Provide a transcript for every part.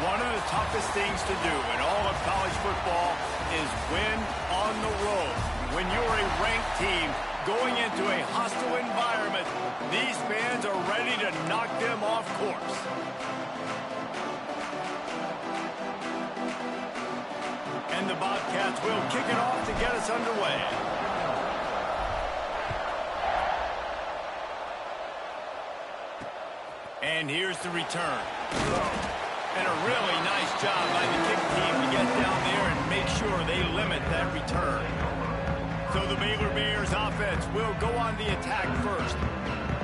One of the toughest things to do in all of college football is win on the road. When you're a ranked team going into a hostile environment, these fans are ready to knock them off course. And the Bobcats will kick it off to get us underway. And here's the return. And a really nice job by the kick team to get down there and make sure they limit that return. So the Baylor Bears offense will go on the attack first.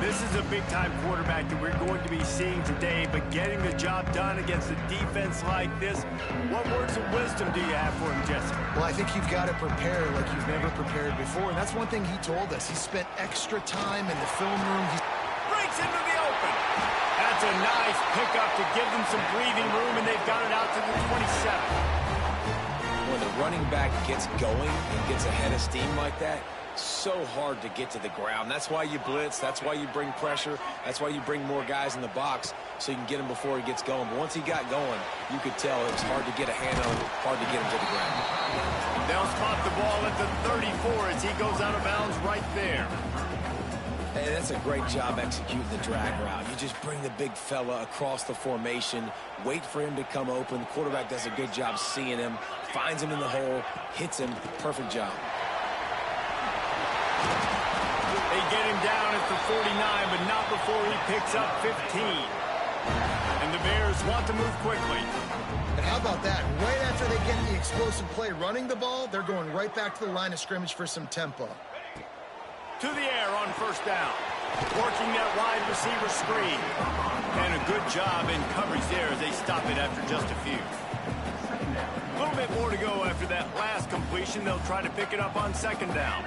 This is a big-time quarterback that we're going to be seeing today, but getting the job done against a defense like this, what words of wisdom do you have for him, Jesse? Well, I think you've got to prepare like you've never prepared before, and that's one thing he told us. He spent extra time in the film room. Breaks into the open. That's a nice pickup to give them some breathing room, and they've got it out to the 27. When the running back gets going and gets ahead of steam like that, so hard to get to the ground. That's why you blitz. That's why you bring pressure. That's why you bring more guys in the box so you can get him before he gets going. But once he got going, you could tell it was hard to get a hand on him, hard to get him to the ground. They'll spot the ball at the 34 as he goes out of bounds right there. Hey, that's a great job executing the drag route. You just bring the big fella across the formation, wait for him to come open. The quarterback does a good job seeing him, finds him in the hole, hits him. Perfect job. They get him down at the 49, but not before he picks up 15. And the Bears want to move quickly. And how about that? Right after they get the explosive play running the ball, they're going right back to the line of scrimmage for some tempo. To the air on first down. Working that wide receiver screen. And a good job in coverage there as they stop it after just a few. A little bit more to go after that last completion. They'll try to pick it up on second down.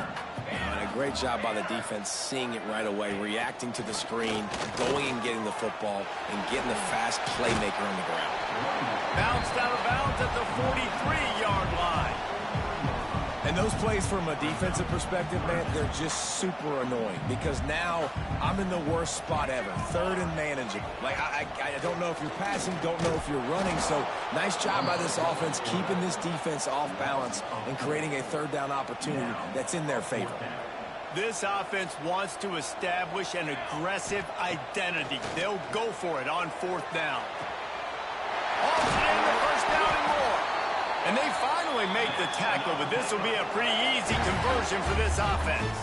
And a great job by the defense seeing it right away, reacting to the screen, going and getting the football, and getting the fast playmaker on the ground. Bounced out of bounds at the 43-yard line. And those plays from a defensive perspective, man, they're just super annoying because now I'm in the worst spot ever, third and manageable. Like, I don't know if you're passing, don't know if you're running, so nice job by this offense keeping this defense off balance and creating a third down opportunity that's in their favor. This offense wants to establish an aggressive identity. They'll go for it on fourth down. Hauls it in the first down and more. And they finally make the tackle, but this will be a pretty easy conversion for this offense.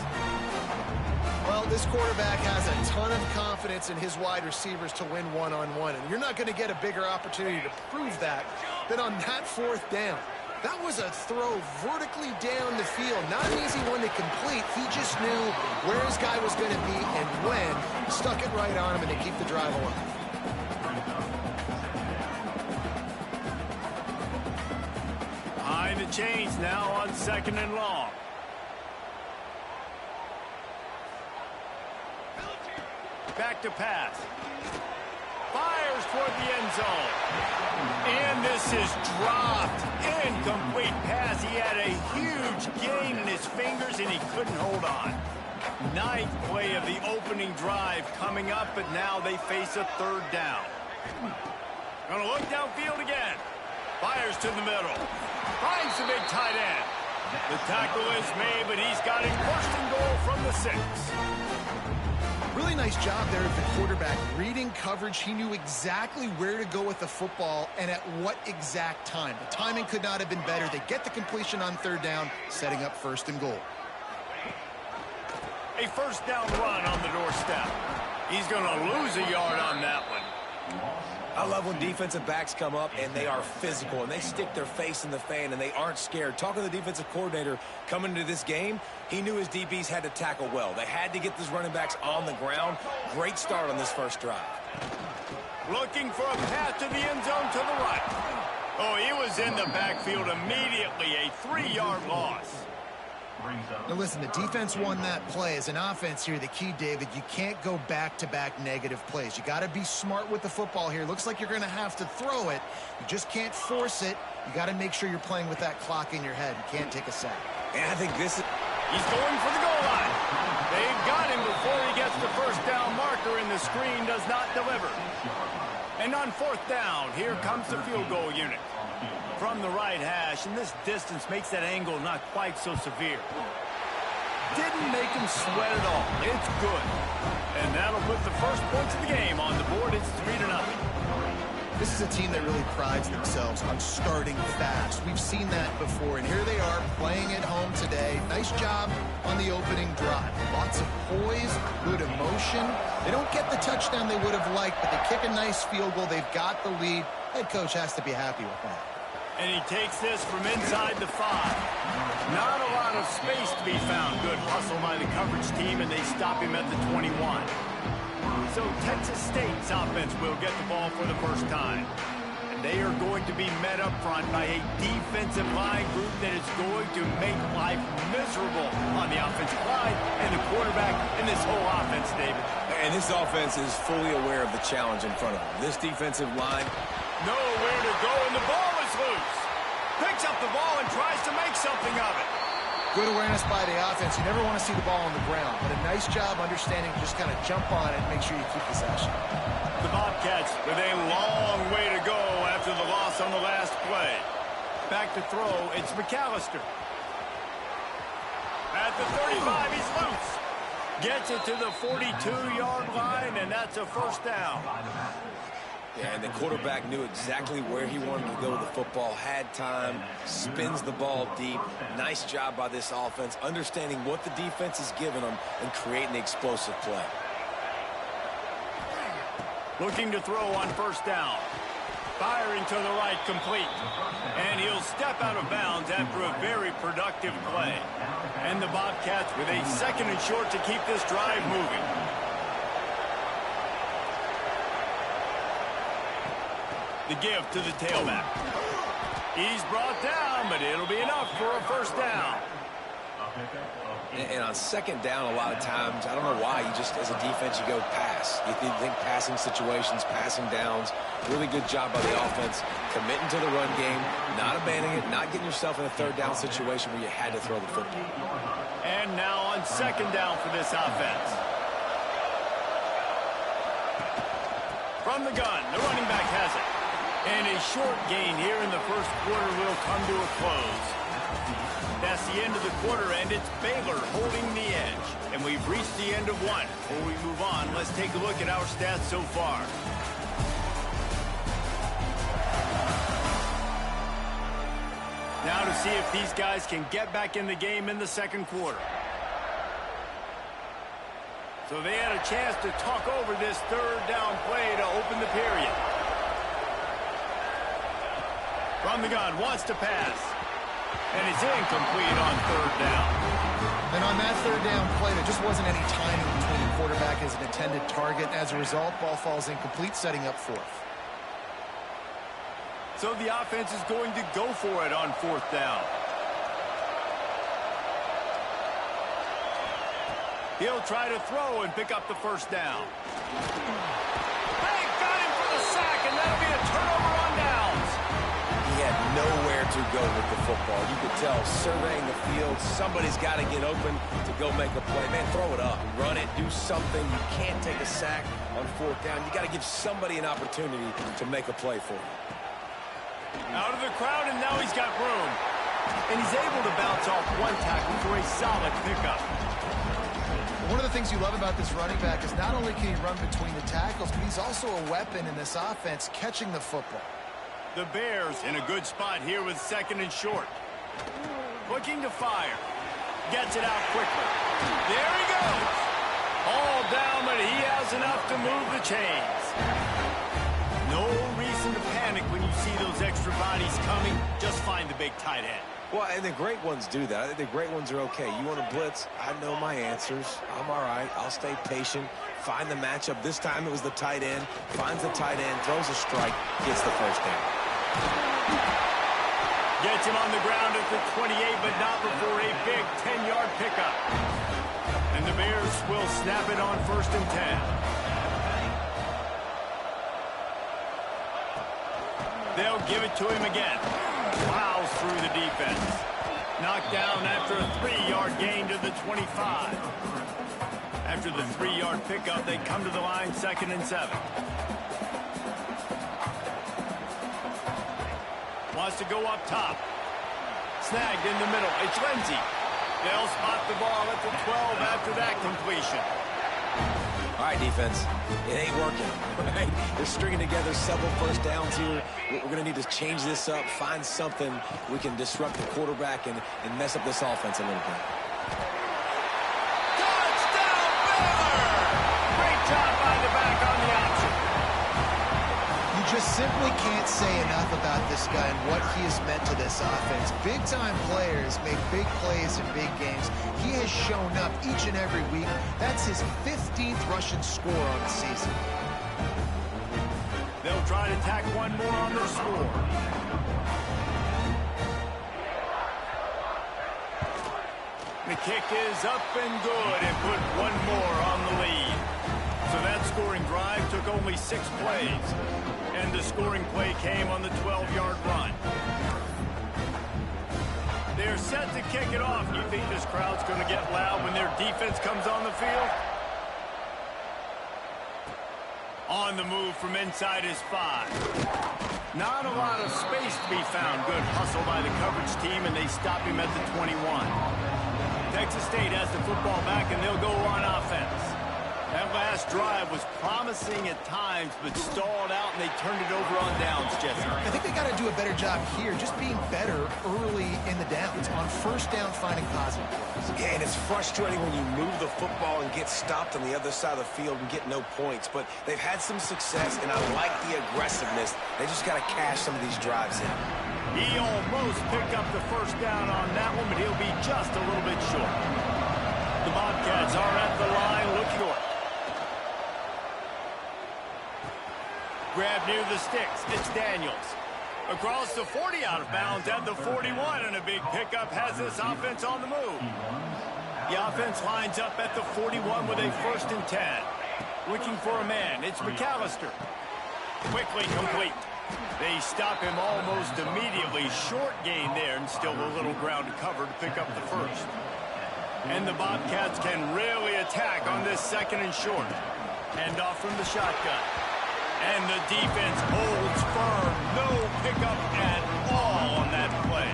Well, this quarterback has a ton of confidence in his wide receivers to win one-on-one, and you're not going to get a bigger opportunity to prove that than on that fourth down. That was a throw vertically down the field. Not an easy one to complete. He just knew where his guy was going to be and when. Stuck it right on him, and they keep the drive alive. Behind the chains now on second and long. Back to pass. Fires toward the end zone. And this is dropped. Incomplete pass. He had a huge gain in his fingers and he couldn't hold on. Ninth play of the opening drive coming up, but now they face a third down. Gonna look downfield again. Fires to the middle. Finds the big tight end. The tackle is made, but he's got him first and goal from the 6. Really nice job there of the quarterback. Reading coverage, he knew exactly where to go with the football and at what exact time. The timing could not have been better. They get the completion on third down, setting up first and goal. A first down run on the doorstep. He's going to lose a yard on that one. I love when defensive backs come up and they are physical and they stick their face in the fan and they aren't scared. Talking to the defensive coordinator coming into this game, he knew his DBs had to tackle well. They had to get these running backs on the ground. Great start on this first drive. Looking for a pass to the end zone to the right. Oh, he was in the backfield immediately. A 3-yard loss. Now listen, the defense won that play. As an offense here, the key, David, you can't go back-to-back negative plays. You got to be smart with the football here. Looks like you're going to have to throw it. You just can't force it. You got to make sure you're playing with that clock in your head. You can't take a sack. And I think this is... He's going for the goal line. They've got him before he gets the first down marker, and the screen does not deliver. And on fourth down, here comes the field goal unit. From the right hash, and this distance makes that angle not quite so severe. Didn't make him sweat at all. It's good. And that'll put the first points of the game on the board. It's 3-0. This is a team that really prides themselves on starting fast. We've seen that before, and here they are playing at home today. Nice job on the opening drive. Lots of poise, good emotion. They don't get the touchdown they would have liked, but they kick a nice field goal. They've got the lead. Head coach has to be happy with that. And he takes this from inside the 5. Not a lot of space to be found. Good hustle by the coverage team, and they stop him at the 21. So Texas State's offense will get the ball for the first time. And they are going to be met up front by a defensive line group that is going to make life miserable on the offensive line and the quarterback in this whole offense, David. And this offense is fully aware of the challenge in front of them. This defensive line, nowhere to go, and the ball is loose. Picks up the ball and tries to make something of it. Good awareness by the offense. You never want to see the ball on the ground, but a nice job understanding just kind of jump on it and make sure you keep possession. The Bobcats with a long way to go after the loss on the last play. Back to throw, it's McAllister. At the 35, he's loose. Gets it to the 42-yard line, and that's a first down. yeah, and the quarterback knew exactly where he wanted to go with the football, had time, spins the ball deep. Nice job by this offense, understanding what the defense is giving them and creating the explosive play. Looking to throw on first down. Firing to the right, complete. And he'll step out of bounds after a very productive play. And the Bobcats with a 2nd and short to keep this drive moving. The give to the tailback. He's brought down, but it'll be enough for a first down. And on 2nd down, a lot of times, I don't know why, you just, as a defense, you go pass. You think passing situations, passing downs. Really good job by the offense, committing to the run game, not abandoning it, not getting yourself in a 3rd down situation where you had to throw the football. And now on 2nd down for this offense. From the gun, the running back has it. And a short gain here in the first quarter will come to a close. That's the end of the quarter, and it's Baylor holding the edge. And we've reached the end of one. Before we move on, let's take a look at our stats so far. Now to see if these guys can get back in the game in the 2nd quarter. So they had a chance to talk over this 3rd down play to open the period. From the gun, wants to pass. And it's incomplete on 3rd down. And on that 3rd down play, there just wasn't any timing between the quarterback and his intended target. As a result, ball falls incomplete, setting up 4th. So the offense is going to go for it on 4th down. He'll try to throw and pick up the first down. Hey, got him for the sack, and that'll be a turnover on downs. He had nowhere to go with the football. You could tell, surveying the field, somebody's got to get open to go make a play. Man, throw it up, run it, do something. You can't take a sack on 4th down. You got to give somebody an opportunity to make a play for you. Out of the crowd, and now he's got room. And he's able to bounce off one tackle for a solid pickup. One of the things you love about this running back is not only can he run between the tackles, but he's also a weapon in this offense, catching the football. The Bears in a good spot here with 2nd and short. Looking to fire. Gets it out quickly. There he goes. All down, but he has enough to move the chains. No reason to panic when you see those extra bodies coming. Just find the big tight end. Well, and the great ones do that. I think the great ones are okay. You want to blitz? I know my answers. I'm all right. I'll stay patient. Find the matchup. This time it was the tight end. Finds the tight end, throws a strike, gets the first down. Gets him on the ground at the 28, but not before a big 10-yard pickup. And the Bears will snap it on 1st and 10. They'll give it to him again. Plows through the defense. Knocked down after a 3-yard gain to the 25. After the 3-yard pickup, they come to the line 2nd and 7. Wants to go up top. Snagged in the middle. It's Lindsey. They'll spot the ball at the 12 after that completion. All right, defense. It ain't working, right? They're stringing together several first downs here. We're going to need to change this up, find something we can disrupt the quarterback and mess up this offense a little bit. Touchdown, Baylor! Great job by the back on the option. You just simply can't say enough about this guy and what he has meant to this offense. Big-time players make big plays in big games. He has shown up each and every week. That's his 15th rushing score on the season. They'll try to tack one more on their score. The kick is up and good and put one more on the lead. So that scoring drive took only 6 plays. And the scoring play came on the 12-yard run. They're set to kick it off. You think this crowd's going to get loud when their defense comes on the field? On the move from inside his 5. Not a lot of space to be found. Good hustle by the coverage team, and they stop him at the 21. Texas State has the football back, and they'll go on offense. That last drive was promising at times, but stalled out, and they turned it over on downs, Jesse. I think they got to do a better job here, just being better early in the downs. On first down, finding positive plays. Yeah, and it's frustrating when you move the football and get stopped on the other side of the field and get no points. But they've had some success, and I like the aggressiveness. They just got to cash some of these drives in. He almost picked up the first down on that one, but he'll be just a little bit short. The Bobcats are at the line looking short. Grab near the sticks. It's Daniels. Across the 40 out of bounds at the 41, and a big pickup has this offense on the move. The offense lines up at the 41 with a 1st and 10. Looking for a man. It's McAllister. Quickly complete. They stop him almost immediately. Short gain there, and still a little ground to cover to pick up the 1st. And the Bobcats can really attack on this 2nd and short. Hand off from the shotgun. And the defense holds firm. No pickup at all on that play.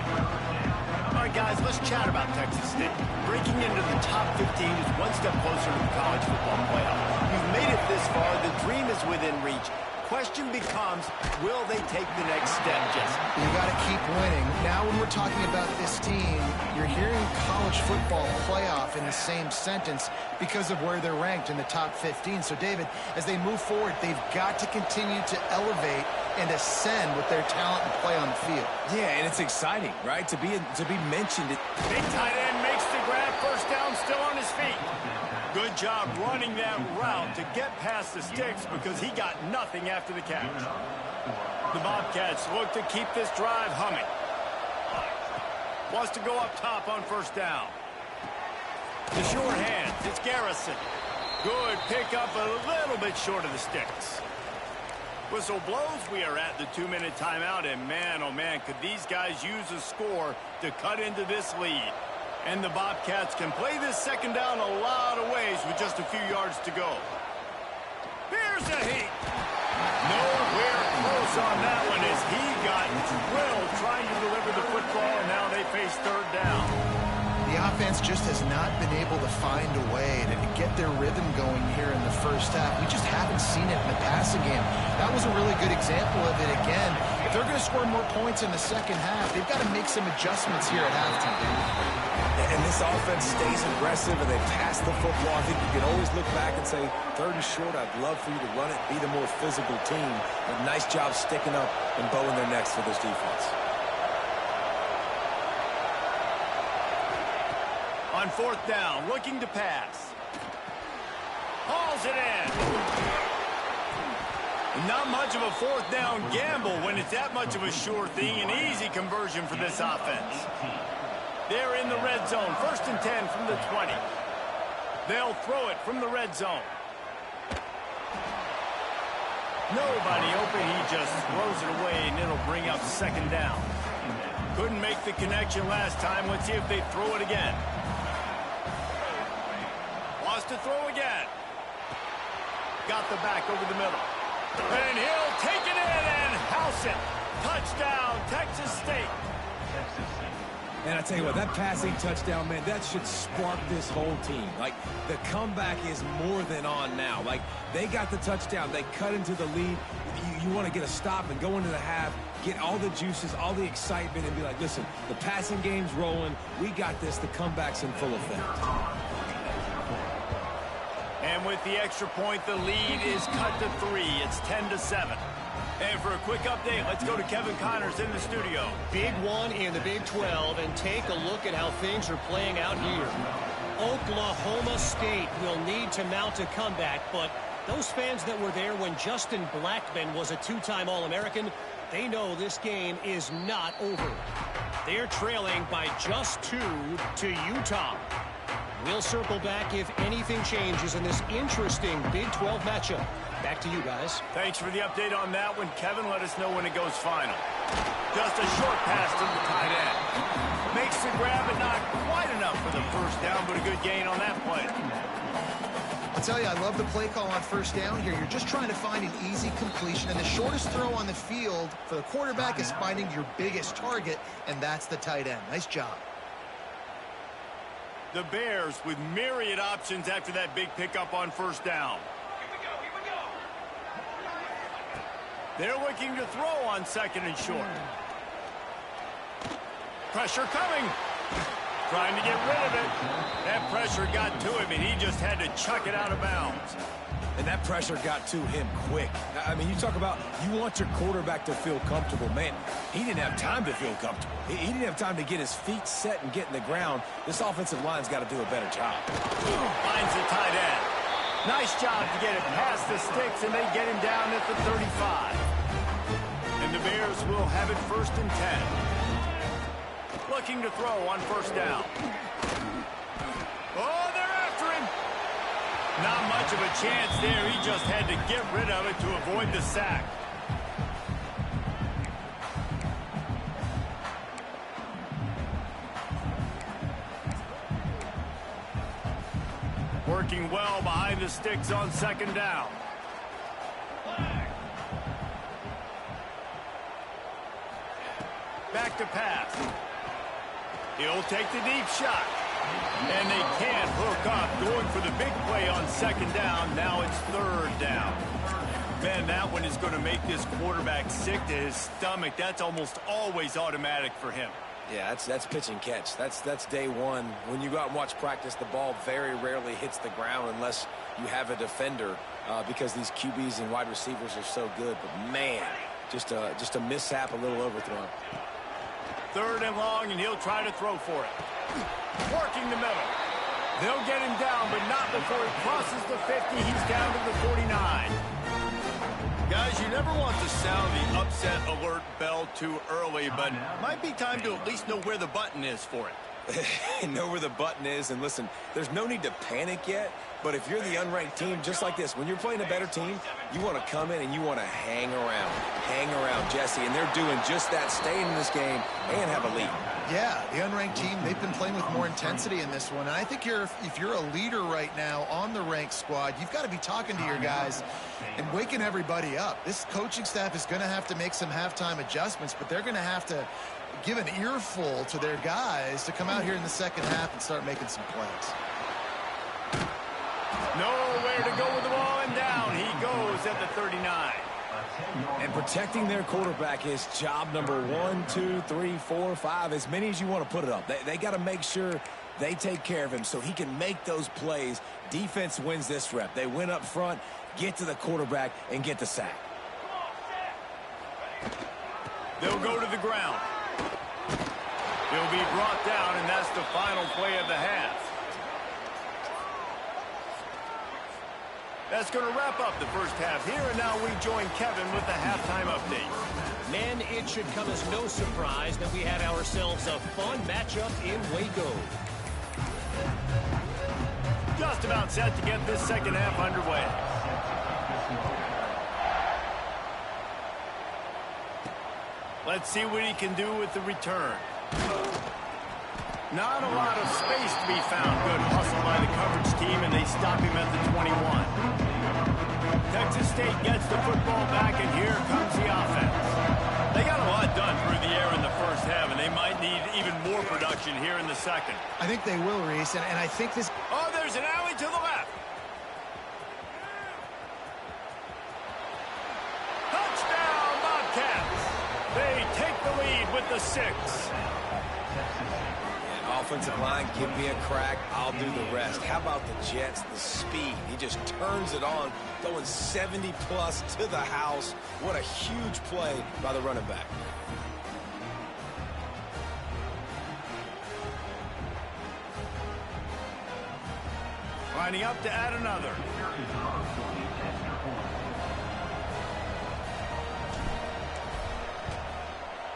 All right, guys, let's chat about Texas State. Breaking into the top 15 is one step closer to the college football playoff. You've made it this far. The dream is within reach. Question becomes, will they take the next step, Jesse? You got to keep winning. Now when we're talking about this team, you're hearing college football playoff in the same sentence because of where they're ranked in the top 15. So, David, as they move forward, they've got to continue to elevate and ascend with their talent and play on the field. Yeah, and it's exciting, right? To be mentioned. Big tight end makes the grab. First down, still on his feet. Good job running that route to get past the sticks because he got nothing after the catch. The Bobcats look to keep this drive humming. Wants to go up top on first down. The short hands, it's Garrison. Good pickup, a little bit short of the sticks. Whistle blows, we are at the 2-minute timeout, and man, oh man, could these guys use a score to cut into this lead. And the Bobcats can play this 2nd down a lot of ways with just a few yards to go. Here's a heat. Nowhere close on that one as he got drilled trying to deliver the football, and now they face 3rd down. The offense just has not been able to find a way to get their rhythm going here in the first half. We just haven't seen it in the passing game. That was a really good example of it again. If they're going to score more points in the second half, they've got to make some adjustments here at halftime. And this offense stays aggressive, and they pass the football. I think you can always look back and say, 3rd and short, I'd love for you to run it, be the more physical team. But nice job sticking up and bowing their necks for this defense. On 4th down, looking to pass. Hauls it in. Not much of a 4th down gamble when it's that much of a sure thing. An easy conversion for this offense. They're in the red zone. 1st and 10 from the 20. They'll throw it from the red zone. Nobody open. He just throws it away, and it'll bring up 2nd down. Couldn't make the connection last time. Let's see if they throw it again. Wants to throw again. Got the back over the middle. And he'll take it in and house it. Touchdown, Texas State. And I tell you what, that passing touchdown, man, that should spark this whole team. Like, the comeback is more than on now. Like, they got the touchdown. They cut into the lead. You want to get a stop and go into the half, get all the juices, all the excitement, and be like, listen, the passing game's rolling. We got this. The comeback's in full effect. And with the extra point, the lead is cut to 3. It's 10-7. And for a quick update, let's go to Kevin Connors in the studio. Big one in the Big 12, and take a look at how things are playing out here. Oklahoma State will need to mount a comeback, but those fans that were there when Justin Blackmon was a 2-time All-American, they know this game is not over. They're trailing by just 2 to Utah. We'll circle back if anything changes in this interesting Big 12 matchup. Back to you guys. Thanks for the update on that one, Kevin. Let us know when it goes final. Just a short pass to the tight end. Makes the grab, but not quite enough for the first down, but a good gain on that play. I'll tell you, I love the play call on first down here. You're just trying to find an easy completion, and the shortest throw on the field for the quarterback is finding your biggest target, and that's the tight end. Nice job. The Bears with myriad options after that big pickup on first down. They're looking to throw on second and short. Pressure coming. Trying to get rid of it. That pressure got to him, and he just had to chuck it out of bounds. And that pressure got to him quick. I mean, you talk about you want your quarterback to feel comfortable. Man, he didn't have time to feel comfortable. He didn't have time to get his feet set and get in the ground. This offensive line's got to do a better job. Finds the tight end. Nice job to get it past the sticks, and they get him down at the 35. And the Bears will have it 1st and 10. Looking to throw on first down. Oh, they're after him. Not much of a chance there. He just had to get rid of it to avoid the sack. Working well behind the sticks on second down. Back to pass. He'll take the deep shot. And they can't hook up. Going for the big play on second down. Now it's third down. Man, that one is going to make this quarterback sick to his stomach. That's almost always automatic for him. Yeah, that's pitch and catch. That's day one. When you go out and watch practice, the ball very rarely hits the ground unless you have a defender because these QBs and wide receivers are so good. But, man, just a mishap, a little overthrown. Third and long, and he'll try to throw for it. Working the middle. They'll get him down, but not before he crosses the 50. He's down to the 49. Guys, you never want to sound the upset alert bell too early, but it might be time to at least know where the button is for it. Know where the button is, and listen, there's no need to panic yet, but if you're the unranked team, just like this, when you're playing a better team, you want to come in and you want to hang around Jesse, and they're doing just that, staying in this game and have a lead. Yeah, the unranked team, they've been playing with more intensity in this one, and I think if you're a leader right now on the ranked squad, you've got to be talking to your guys and waking everybody up. This coaching staff is going to have to make some halftime adjustments, but they're going to have to give an earful to their guys to come out here in the second half and start making some plays. Nowhere to go with the ball, and down he goes at the 39. And protecting their quarterback is job number 1, 2, 3, 4, 5, as many as you want to put it up. They got to make sure they take care of him so he can make those plays. Defense wins this rep. They win up front, get to the quarterback, and get the sack. They'll go to the ground. He'll be brought down, and that's the final play of the half. That's going to wrap up the first half here, and now we join Kevin with the halftime update. Men, it should come as no surprise that we had ourselves a fun matchup in Waco. Just about set to get this second half underway. Let's see what he can do with the return. Not a lot of space to be found. Good hustle by the coverage team, and they stop him at the 21. Texas State gets the football back, and here comes the offense. They got a lot they might need even more production here in the second. I think they will, Reese, and I think this... Oh, there's an alley to the left. Touchdown, Bobcats. They take the lead with the 6. Offensive line, give me a crack, I'll do the rest. How about the Jets, the speed? He just turns it on, going 70-plus to the house. What a huge play by the running back. Lining up to add another.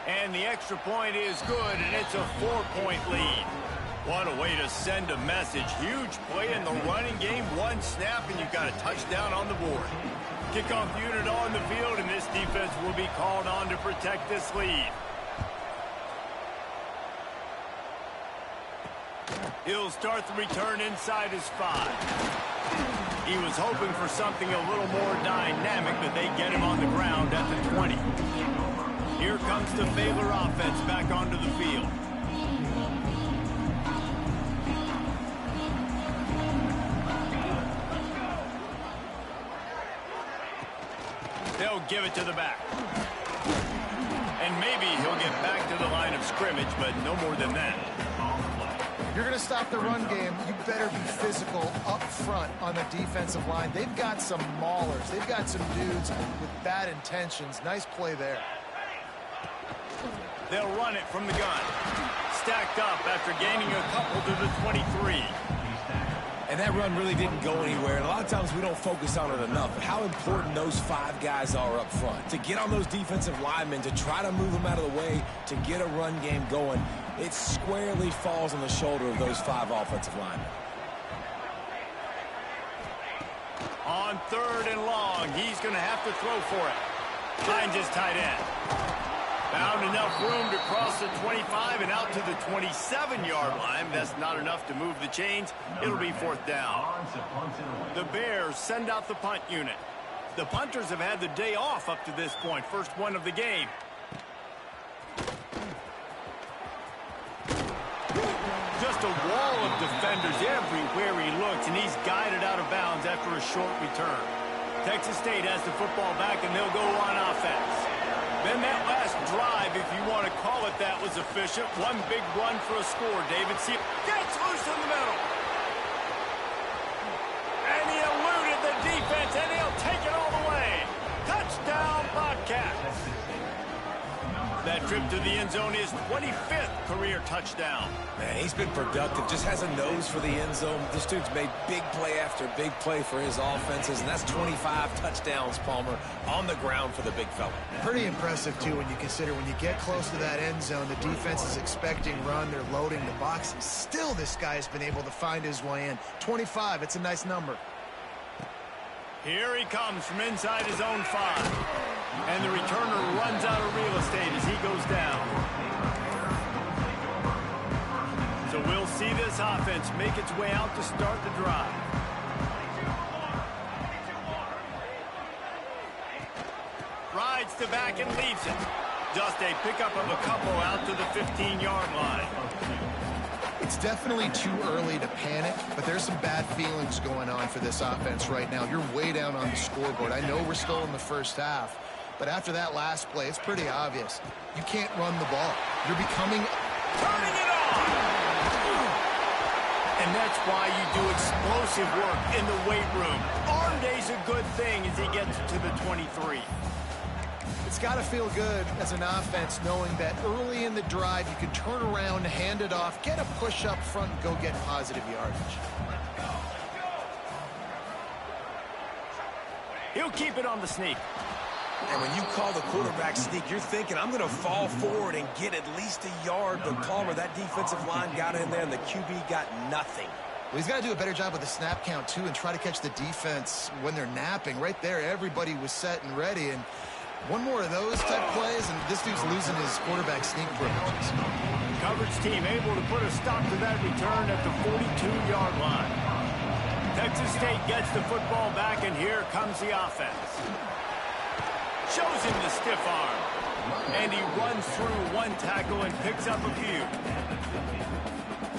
And the extra point is good, and it's a 4-point lead. What a way to send a message. Huge play in the running game. One snap, and you've got a touchdown on the board. Kickoff unit on the field, and this defense will be called on to protect this lead. He'll start the return inside his 5. He was hoping for something a little more dynamic, but they get him on the ground at the 20. Here comes the Baylor offense back onto the field. They'll give it to the back. And maybe he'll get back to the line of scrimmage, but no more than that. You're going to stop the run game, you better be physical up front on the defensive line. They've got some maulers. They've got some dudes with bad intentions. Nice play there. They'll run it from the gun. Stacked up after gaining a couple to the 23. And that run really didn't go anywhere. And a lot of times we don't focus on it enough. But how important those 5 guys are up front. To get on those defensive linemen, to try to move them out of the way, to get a run game going, it squarely falls on the shoulder of those 5 offensive linemen. On 3rd and long, he's going to have to throw for it. Finds his tight end. Found enough room to cross the 25 and out to the 27-yard line. That's not enough to move the chains. It'll be 4th down. The Bears send out the punt unit. The punters have had the day off up to this point. First one of the game. Just a wall of defenders everywhere he looks, and he's guided out of bounds after a short return. Texas State has the football back, and they'll go on offense. Then that last drive, if you want to call it that, was efficient. One big run for a score. David C. gets loose in the middle. And he eluded the defense, and he'll take it all the way. Touchdown, Bobcats. That trip to the end zone is 25th career touchdown. Man, he's been productive, just has a nose for the end zone. This dude's made big play after big play for his offenses, and that's 25 touchdowns, Palmer, on the ground for the big fella. Pretty impressive, too, when you consider when you get close to that end zone, the defense is expecting run, they're loading the box, and still this guy has been able to find his way in. 25, it's a nice number. Here he comes from inside his own 5. And the returner runs out of real estate as he goes down. So we'll see this offense make its way out to start the drive. Rides the back and leaves it. Just a pickup of a couple out to the 15-yard line. It's definitely too early to panic, but there's some bad feelings going on for this offense right now. You're way down on the scoreboard. I know we're still in the first half, but after that last play, it's pretty obvious. You can't run the ball. You're becoming... Turning it on! And that's why you do explosive work in the weight room. Arm day's a good thing as he gets to the 23. It's got to feel good as an offense knowing that early in the drive you can turn around, hand it off, get a push up front, and go get positive yardage. He'll keep it on the sneak. And when you call the quarterback sneak, you're thinking, I'm going to fall forward and get at least a yard. But Palmer, that defensive line got in there, and the QB got nothing. Well, he's got to do a better job with the snap count, too, and try to catch the defense when they're napping. Right there, everybody was set and ready, and one more of those type plays, and this dude's losing his quarterback sneak privileges. Coverage team able to put a stop to that return at the 42-yard line. Texas State gets the football back, and here comes the offense. Shows him the stiff arm. And he runs through one tackle and picks up a few.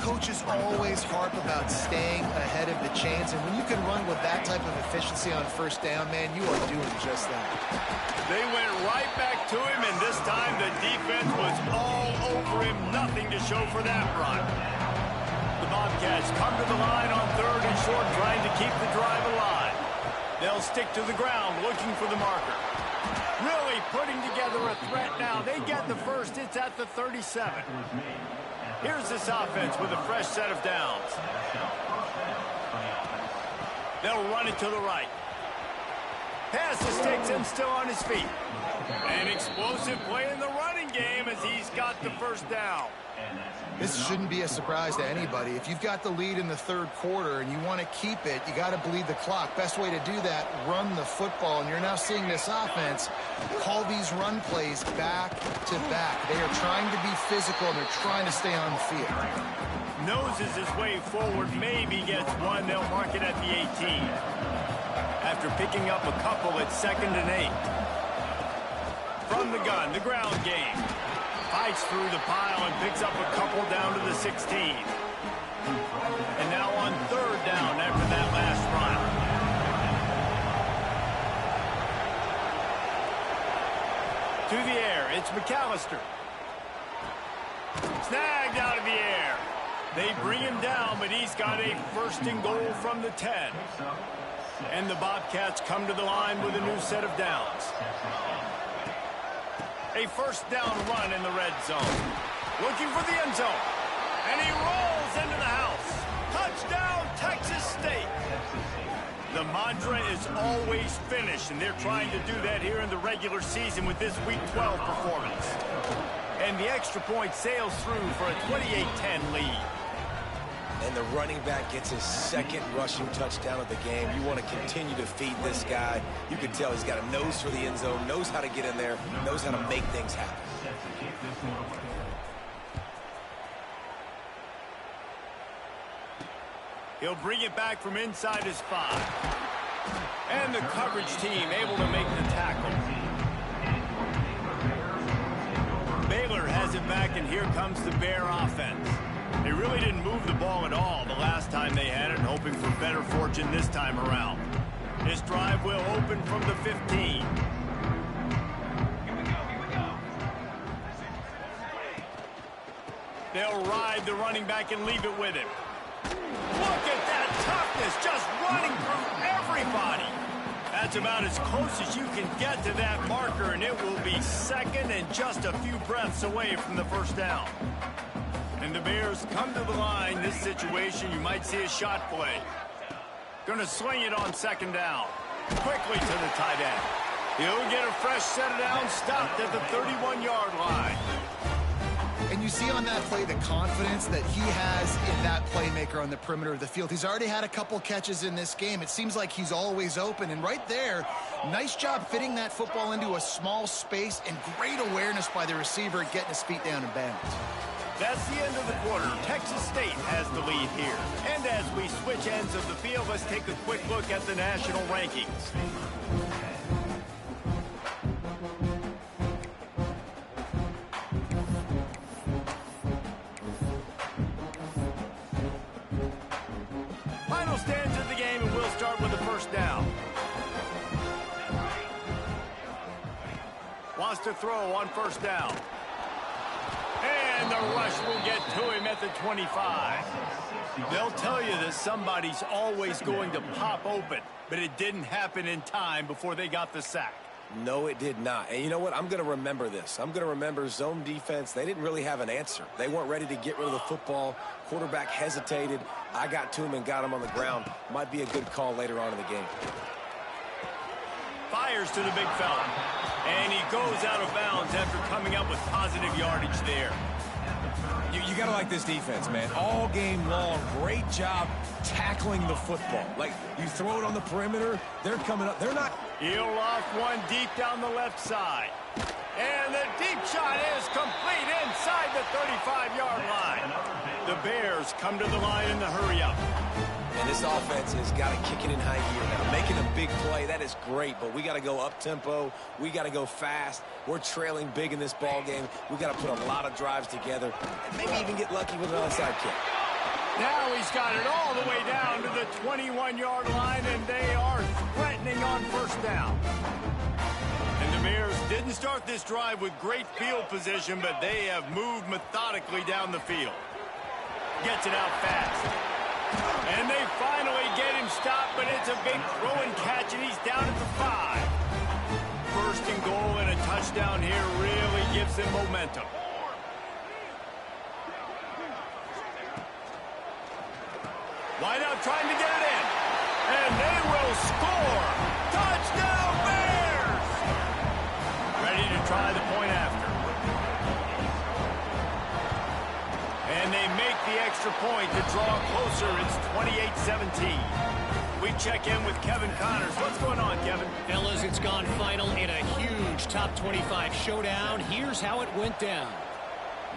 Coaches always harp about staying ahead of the chains, and when you can run with that type of efficiency on first down, man, you are doing just that. They went right back to him, and this time the defense was all over him. Nothing to show for that run. The Bobcats come to the line on 3rd and short, trying to keep the drive alive. They'll stick to the ground, looking for the marker. Really putting together a threat now. They get the first. It's at the 37. Here's this offense with a fresh set of downs. They'll run it to the right. Pass to Sticks and still on his feet. An explosive play in the running game as he's got the first down. This shouldn't be a surprise to anybody. If you've got the lead in the 3rd quarter and you want to keep it, you got to bleed the clock. Best way to do that, run the football. And you're now seeing this offense call these run plays back to back. They are trying to be physical, and they're trying to stay on the field. Noses his way forward, maybe gets one. They'll mark it at the 18. After picking up a couple at 2nd and 8. From the gun, the ground game. Fights through the pile and picks up a couple down to the 16. And now on 3rd down after that last run. To the air, it's McAllister. Snagged out of the air. They bring him down, but he's got a 1st and goal from the 10. And the Bobcats come to the line with a new set of downs. A 1st down run in the red zone. Looking for the end zone. And he rolls into the house. Touchdown, Texas State. The mantra is always finish, and they're trying to do that here in the regular season with this Week 12 performance. And the extra point sails through for a 28-10 lead. And the running back gets his 2nd rushing touchdown of the game. You want to continue to feed this guy. You can tell he's got a nose for the end zone, knows how to get in there, knows how to make things happen. He'll bring it back from inside his 5. And the coverage team able to make the tackle. Baylor has it back, and here comes the Bear offense. They really didn't move the ball at all the last time they had it, hoping for better fortune this time around. This drive will open from the 15. They'll ride the running back and leave it with him. Look at that toughness, just running through everybody. That's about as close as you can get to that marker, and it will be 2nd and just a few breaths away from the 1st down. And the Bears come to the line. This situation, you might see a shot play. Going to sling it on 2nd down. Quickly to the tight end. He'll get a fresh set of downs, stopped at the 31-yard line. And you see on that play the confidence that he has in that playmaker on the perimeter of the field. He's already had a couple catches in this game. It seems like he's always open. And right there, nice job fitting that football into a small space, and great awareness by the receiver getting his feet down in bounds. That's the end of the quarter. Texas State has the lead here. And as we switch ends of the field, let's take a quick look at the national rankings. Final stands of the game, and we'll start with the 1st down. Wants to throw on 1st down. And the rush will get to him at the 25. They'll tell you that somebody's always going to pop open, but it didn't happen in time before they got the sack. No, it did not. And you know what? I'm going to remember this. I'm going to remember zone defense. They didn't really have an answer. They weren't ready to get rid of the football. Quarterback hesitated. I got to him and got him on the ground. Might be a good call later on in the game. Fires to the big fella. And he goes out of bounds after coming up with positive yardage there. You got to like this defense, man. All game long, great job tackling the football. Like, you throw it on the perimeter, they're coming up. They're not. He'll loft one deep down the left side. And the deep shot is complete inside the 35-yard line. The Bears come to the line in the hurry-up. And this offense has got to kick it in high gear now. Making a big play, that is great, but we got to go up-tempo. We got to go fast. We're trailing big in this ball game. We got to put a lot of drives together and maybe even get lucky with an onside kick. Now he's got it all the way down to the 21-yard line, and they are threatening on first down. And the Bears didn't start this drive with great field position, but they have moved methodically down the field. Gets it out fast. And they finally get him stopped, but it's a big throw and catch, and he's down at the 5. First and goal and a touchdown here really gives him momentum. Wideout trying to get it in. And they will score. Touchdown, Bears! Ready to try the point after. And they make the extra point to draw closer. It's 28-17. We check in with Kevin Connors. What's going on, Kevin? Fellas, it's gone final in a huge top 25 showdown. Here's how it went down.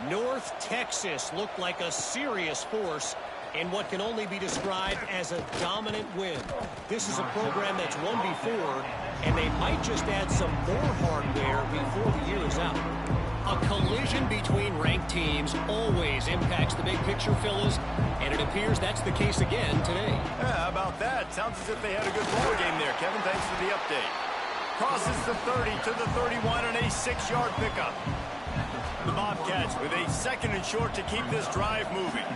North Texas looked like a serious force in what can only be described as a dominant win. This is a program that's won before, and they might just add some more hardware before the year is out. A collision between ranked teams always impacts the big picture, fellas, and it appears that's the case again today. Yeah, how about that? Sounds as if they had a good ball game there, Kevin. Thanks for the update. Crosses the 30 to the 31 and a 6-yard pickup. The Bobcats with a second and short to keep this drive moving.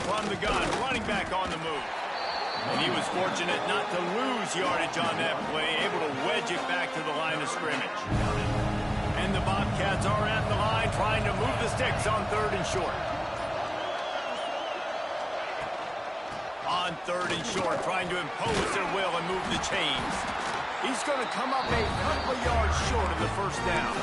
From the gun, running back on the move. And he was fortunate not to lose yardage on that play, able to wedge it back to the line of scrimmage. And the Bobcats are at the line trying to move the sticks on third and short. On third and short, trying to impose their will and move the chains. He's going to come up a couple of yards short of the first down.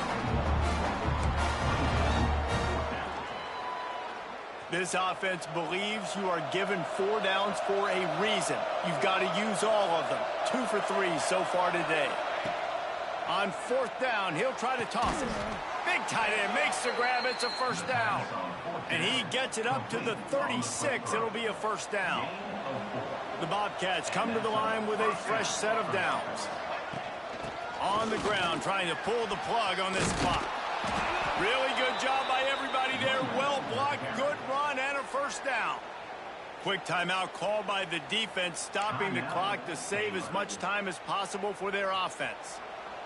This offense believes you are given 4 downs for a reason. You've got to use all of them. 2 for 3 so far today. On fourth down, he'll try to toss it. Big tight end makes the grab. It's a first down. And he gets it up to the 36. It'll be a first down. The Bobcats come to the line with a fresh set of downs. On the ground, trying to pull the plug on this clock. Really good job by everybody there. Well blocked, good run, and a first down. Quick timeout called by the defense, stopping the clock to save as much time as possible for their offense.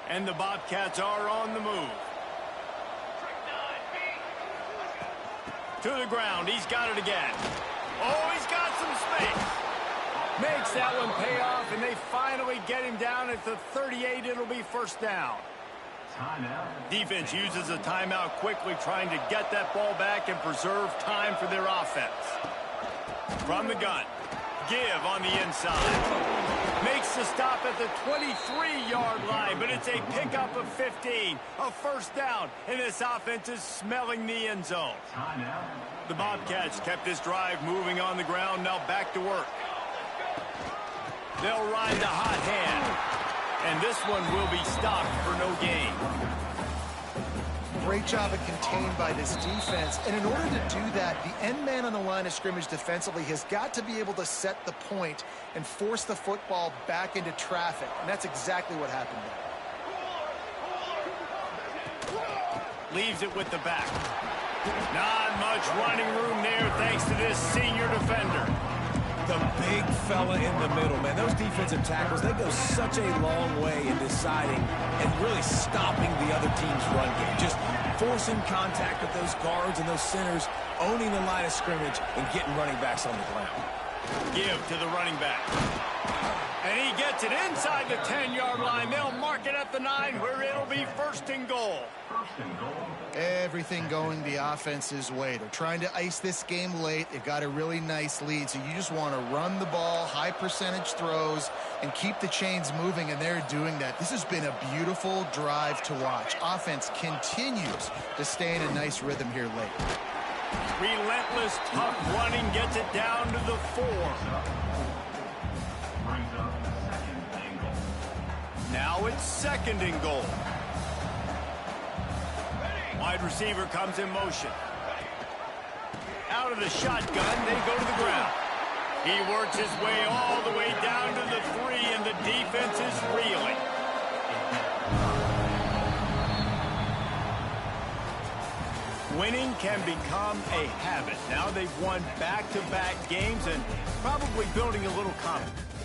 And the Bobcats are on the move. To the ground, he's got it again. Oh, he's got some space. Makes that one pay off, and they finally get him down at the 38. It'll be first down. Defense uses a timeout quickly, trying to get that ball back and preserve time for their offense. From the gun, give on the inside. Makes the stop at the 23-yard line, but it's a pickup of 15. A first down, and this offense is smelling the end zone. The Bobcats kept this drive moving on the ground, now back to work. They'll ride the hot hand. And this one will be stopped for no gain. Great job of contained by this defense. And in order to do that, the end man on the line of scrimmage defensively has got to be able to set the point and force the football back into traffic. And that's exactly what happened there. Leaves it with the back. Not much running room there thanks to this senior defender. The big fella in the middle, man. Those defensive tackles, they go such a long way in deciding and really stopping the other team's run game. Just forcing contact with those guards and those centers, owning the line of scrimmage, and getting running backs on the ground. Give to the running back. And he gets it inside the 10-yard line. They'll mark it at the 9 where it'll be first and goal. Everything going the offense's way. They're trying to ice this game late. They've got a really nice lead, so you just want to run the ball, high percentage throws, and keep the chains moving, and they're doing that. This has been a beautiful drive to watch. Offense continues to stay in a nice rhythm here late. Relentless, tough running gets it down to the 4. Now it's second and goal. Wide receiver comes in motion. Out of the shotgun, they go to the ground. He works his way all the way down to the 3, and the defense is reeling. Winning can become a habit. Now they've won back-to-back games and probably building a little confidence.